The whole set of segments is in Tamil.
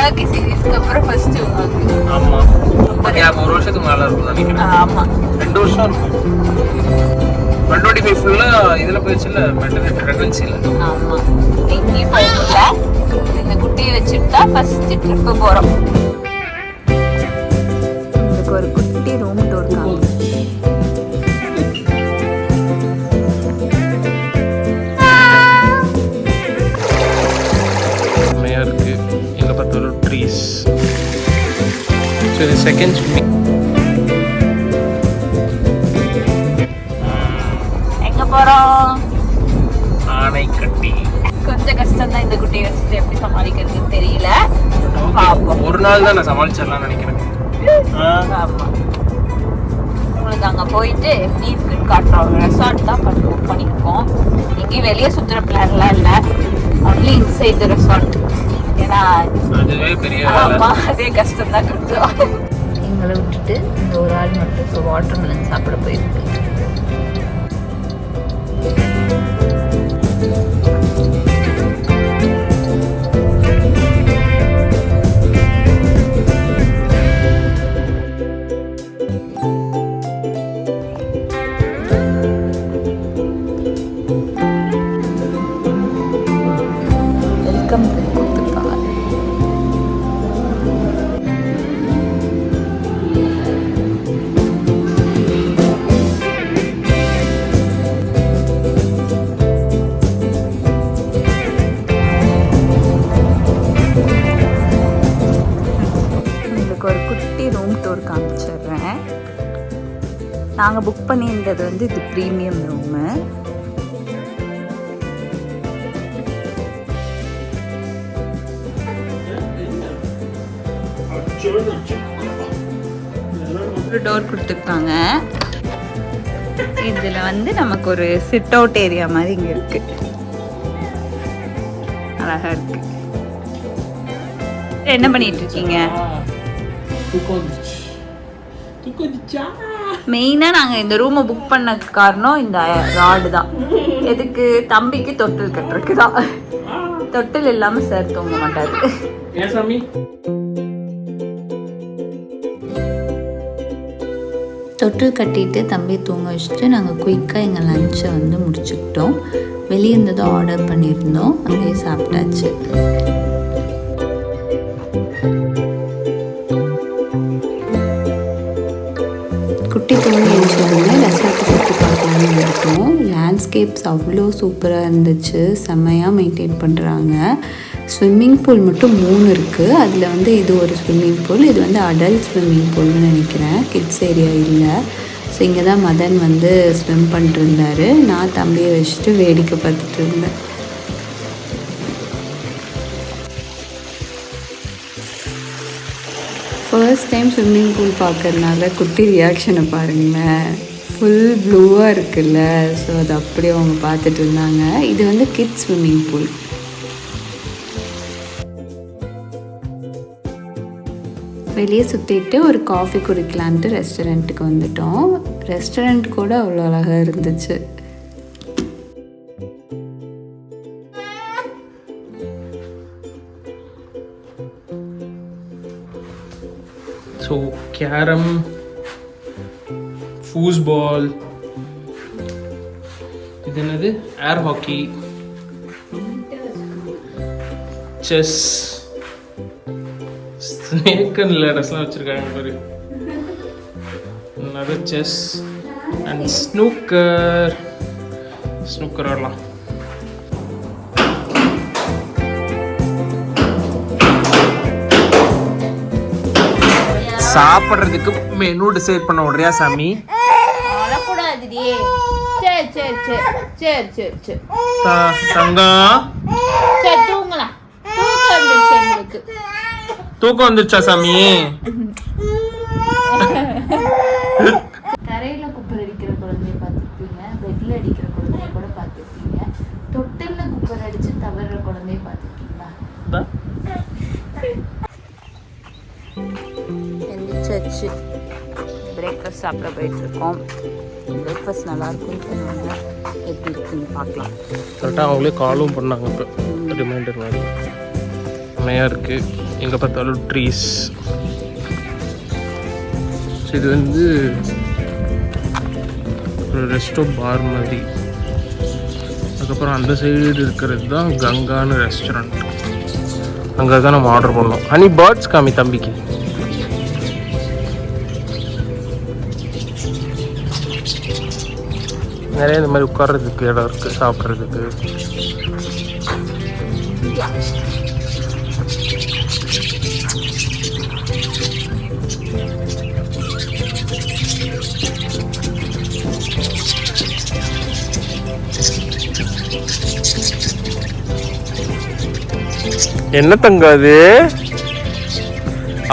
மியாக்கி சீரிஸ்க்கு அப்புறம் ஃபர்ஸ்ட் ஆமா ஒரு வருஷத்துக்கு மேல இருக்கும் நினைக்கிறேன். ஆமா 2 வருஷம் இருக்கும். 125 ஃபுல்லா இதுல போயிடுச்சுல மெட்டர்னிட்டி பிரெக்னன்சில. ஆமா எங்கேயும் போகல. இந்த குட்டியை வச்சுட்டு தான் ஃபர்ஸ்ட் ட்ரிப்பு போறோம். இதுக்கு ஒரு குட்டி ரூம் டூர் செம்மையா இருக்கு. எங்க பார்த்தாலும் ட்ரீஸ். So second swimming. எங்க போறோம்? ஆனைக்கட்டி. கொஞ்சம் கஷ்டம் தான் இந்த குட்டியை வச்சுட்டு எப்படி சமாளிக்கிறதுன்னு தெரியல. பாப்போம். ஒரு நாள் தான் நான் சமாளிச்சிடலாம்னு நினைக்கிறேன். ஆமா உங்களுக்கு அங்க போயிட்டு எப்படி இருக்குன்னு காட்டுறோம். ரெசார்ட் தான் புக் பண்ணியிருக்கோம். எங்கேயும் வெளியே சுற்றுற பிளான்லாம் இல்லை. Only inside the resort. ஏன்னா அதுவே பெரிய ஆமா அதே கஷ்டம் தான் கொஞ்சம். எங்களை விட்டுட்டு இந்த ஒரு ஆள் மட்டும் இப்போ வாட்டர் மெலன் சாப்பிட போயிருக்கு. வெல்கம் கொடுத்துருக்காங்க. உங்களுக்கு ஒரு குட்டி ரூம் டூர் காமிச்சிடுறேன். நாங்கள் புக் பண்ணியிருந்தது வந்து இது ப்ரீமியம் ரூமு. ஒரு டோர் கொடுத்துருக்காங்க. இதில் வந்து நமக்கு ஒரு சிட் அவுட் ஏரியா மாதிரி இங்கே இருக்கு. அழகா இருக்கு. என்ன பண்ணிட்டு இருக்கீங்க? மெயினாக நாங்கள் இந்த ரூமை புக் பண்ண காரணம் இந்த ராடு தான். எதுக்கு? தம்பிக்கு தொட்டில் கட்டுறதுக்கு தான். தொட்டில் இல்லாமல் சார் தூங்க மாட்டாரு. தொட்டில் கட்டிட்டு தம்பி தூங்க வச்சுட்டு நாங்கள் குயிக்காக எங்கள் லஞ்சை வந்து முடிச்சுக்கிட்டோம். வெளியே இருந்ததும் ஆர்டர் பண்ணியிருந்தோம், அங்கேயே சாப்பிட்டாச்சு. குட்டி தோணி எழுச்சதுமே ரெசார்ட்டை சுற்றி பார்க்கலான்னு இருக்கோம். லேண்ட்ஸ்கேப்ஸ் அவ்வளோ சூப்பராக இருந்துச்சு. செம்மையாக மெயின்டைன் பண்ணுறாங்க. ஸ்விம்மிங் பூல் மட்டும் 3 இருக்குது. அதில் வந்து இது ஒரு ஸ்விம்மிங் பூல். இது வந்து அடல்ட் ஸ்விம்மிங் பூல்னு நினைக்கிறேன். கிட்ஸ் ஏரியா இல்லை. ஸோ இங்கே தான் மதன் வந்து ஸ்விம் பண்ணிட்டு இருந்தார். நான் தம்பியை வச்சுட்டு வேடிக்கை பார்த்துட்டு இருந்தேன். ஃபர்ஸ்ட் டைம் ஸ்விம்மிங் பூல் பார்க்கறதுனால குட்டி ரியாக்ஷனை பாருங்களேன். ஃபுல் ப்ளூவாக இருக்குல்ல. ஸோ அது அப்படியே அவங்க பார்த்துட்டு இருந்தாங்க. இது வந்து கிட்ஸ் ஸ்விம்மிங் பூல். வெளியே சுற்றிட்டு ஒரு காஃபி குடிக்கலான்ட்டு ரெஸ்டாரண்ட்டுக்கு வந்துட்டோம். ரெஸ்டாரண்ட் கூட அவ்வளோ அழகாக இருந்துச்சு. ஸோ கேரம், ஃபூஸ்பால், இது என்னது, ஏர் ஹாக்கி, செஸ், ஸ்னேக் அண்ட் லேடர்ஸ்லாம் வச்சுருக்காங்க பாரு. நிறைய செஸ் அண்ட் ஸ்னூக்கர் ஆடலாம். சாப்பிட்றதுக்கு மெனு டிசைட் பண்ண விடுறியா சாமி? தூக்கம் வந்துருச்சா சாமி? தரையில குப்பர் அடிக்கிற குழந்தைய பார்த்துருப்பீங்க, பெட்ல அடிக்கிற குழந்தைய கூட பார்த்துருப்பீங்க, தொட்டில்ல குப்பர் அடிச்சு தவறுற குழந்தைய பார்த்துருக்கீங்களா? எந்திரிச்சாச்சு. பிரேக்ஃபாஸ்ட் சாப்பிட போயிட்டு இருக்கோம். பிரேக்ஃபாஸ்ட் நல்லா இருக்குன்னு சொன்னாங்க. எப்படி இருக்குன்னு பார்க்கலாம். கரெக்டாக அவங்களே காலும் பண்ணாங்க. இப்போ ரிமைண்டர் மாதிரி செம்மையாக இருக்குது. எங்கே பார்த்தாலும் ட்ரீஸ். இது வந்து ஒரு ரெஸ்டோ பார் மாதிரி. அதுக்கப்புறம் அந்த சைடு இருக்கிறது தான் கங்கான்னு ரெஸ்டாரண்ட். அங்கே தான் நம்ம ஆர்டர் பண்ணோம். ஹனி பேர்ட்ஸ் காமி தம்பிக்கு. நிறைய இந்த மாதிரி உட்கார்றதுக்கு இடம் இருக்குது, சாப்பிட்றதுக்கு. என்ன தங்காது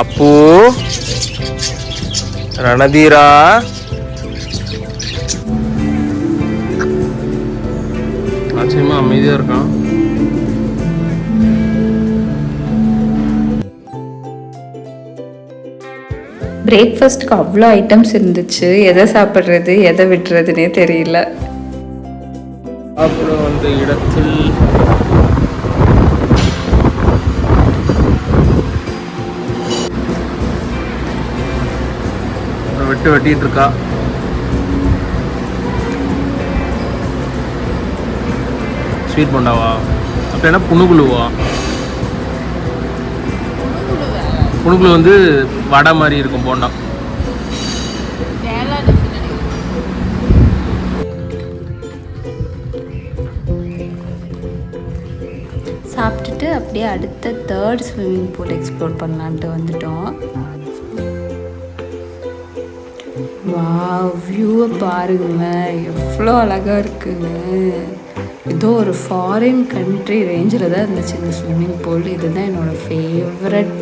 அப்பு ரணதீரா? ஆச்சரியமா அமைதியா இருக்கான். பிரேக்ஃபாஸ்ட்டுக்கு அவ்வளோ ஐட்டம்ஸ் இருந்துச்சு. எதை சாப்பிட்றது எதை விட்டுறதுனே தெரியல. அப்புறம் அந்த இடத்தில் வெட்டிட்டு இருக்கா. ஸ்வீட் போண்டாவா? அப்ப என்ன புணுகுழுவா? புணுகுழு வந்து வடை மாதிரி இருக்கும் போண்டா. சாப்பிட்டுட்டு அப்படியே அடுத்த தேர்ட் ஸ்விம்மிங் பூல் எக்ஸ்ப்ளோர் பண்ணலான்ட்டு வந்துட்டோம். வாவ், வியூவை பாருங்களேன் எவ்வளோ அழகாக இருக்குன்னு. ஏதோ ஒரு ஃபாரின் கண்ட்ரி ரேஞ்சில் தான் இருந்துச்சு இந்த ஸ்விம்மிங் பூல். இதுதான் என்னோடய ஃபேவரட்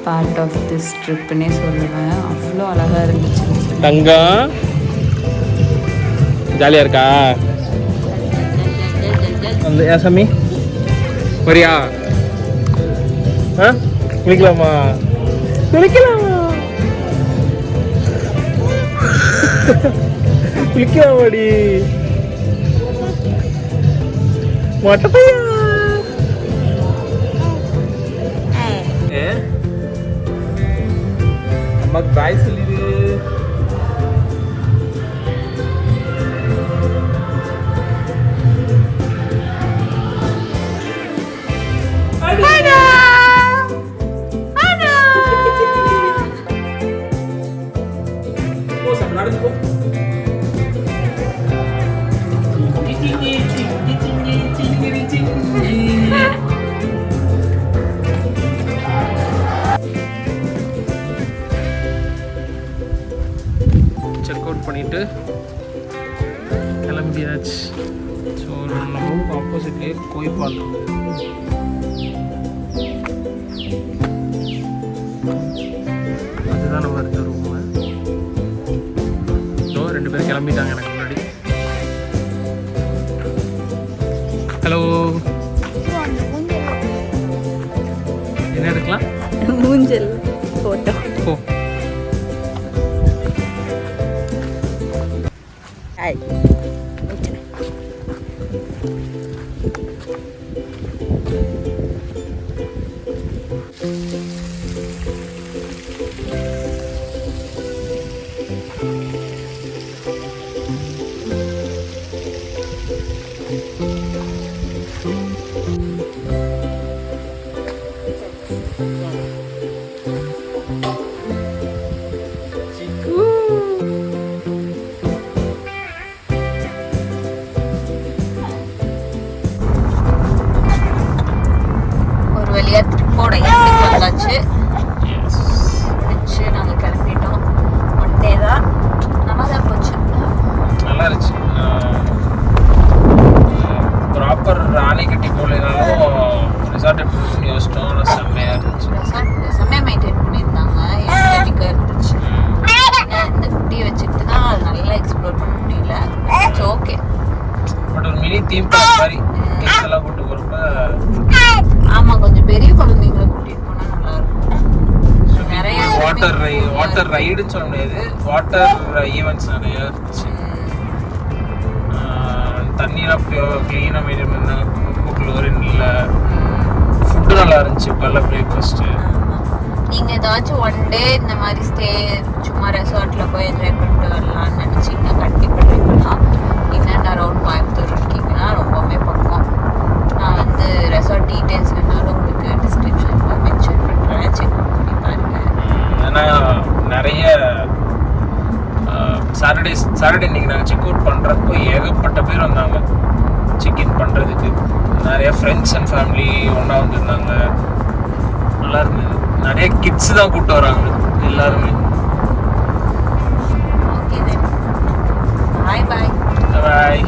பார்ட் ஆஃப் திஸ் ட்ரிப்புன்னே சொல்லுவேன். அவ்வளோ அழகாக இருந்துச்சு. தங்கம் ஜாலியாக இருக்கா? அந்த ஏன் சாமி வரியா? குளிக்கலாமா? குளிக்கலாமா? குளிக்கலாமாடி மொட்டை பையா? அம்மாக்கு பாய் சொல்லிடு. செக் அவுட் பண்ணிட்டு கிளம்பியாச்சு. ஸோ நம்ம ஆப்போசிட்லேயே கோய்பால் அதுதான் நம்ம இருக்க ரூமு. ஸோ 2 பேரும் கிளம்பிட்டாங்க எனக்கு முன்னாடி. ஹலோ, என்ன எடுக்கலாம்? மூஞ்சல் ஃபோட்டோ. ஓ நாங்கள் கிளம்பிட்டோம். ஒன் டே தான், நல்லா தான் போச்சு. நல்லா இருந்துச்சு. ப்ராப்பர் ராணிக்கட்டி போலனாலும் ரிசார்ட் எப்படி யோசிச்சோம். செம்மையாக இருந்துச்சு. செம்மையாக மெயின்டைன் பண்ணியிருந்தாங்க. எஸ்தட்டிக்காக இருந்துச்சு. இந்த குட்டியை வச்சுக்கிட்டு தான் அது நல்லா எக்ஸ்ப்ளோர் பண்ண முடியல. It's okay. பட் ஒரு மினி தீம் பார்க் மாதிரி கிட்ஸ் எல்லாம் கூட்டு போகிறப்ப. ஆமாம், கொஞ்சம் பெரிய குழந்தைங்களை கூட்டிகிட்டு போனால் நல்லாயிருக்கும். நிறைய வாட்டர் ரைடுன்னு சொல்ல முடியாது, வாட்டர் ஈவெண்ட்ஸ் நிறைய இருந்துச்சு. தண்ணியெல்லாம் க்ளீனாக மெயின்டைன் பண்ணாங்க. குளோரின் இல்லை, ஃபுட்டு நல்லா இருந்துச்சு பல்ல பிரேக்ஃபாஸ்ட்டு. நீங்கள் ஏதாச்சும் ஒன் டே இந்த மாதிரி ஸ்டே சும்மா ரெசார்ட்டில் போய் என்ஜாய் பண்ணிட்டு வரலான்னு நினச்சிங்கன்னா கண்டிப்பாக ட்ரை பண்ணலாம். இன்னும் அரௌண்ட் கோயம்புத்தூர் இருக்கீங்கன்னா ரொம்பவே பக்கம். நான் வந்து ரெசார்ட் டீட்டெயில்ஸ் வேணாலும் உங்களுக்கு டிஸ்கிரிப்ஷனில் மென்ஷன் பண்ணுறேன், செக் அவுட் பண்ணி பாருங்கள். ஏன்னா நிறைய சாட்டர்டே இன்னைக்கு நாங்கள் செக் அவுட் பண்ணுறப்போ ஏகப்பட்ட பேர் வந்தாங்க செக்இன் பண்ணுறதுக்கு. நிறைய ஃப்ரெண்ட்ஸ் அண்ட் ஃபேமிலி ஒன்றா வந்துருந்தாங்க. நல்லா இருந்தது. நிறைய கிட்ஸ் தான் கூப்பிட்டு வராங்க எல்லாருமே. ஓகே தென் பாய் பாய். பாய்.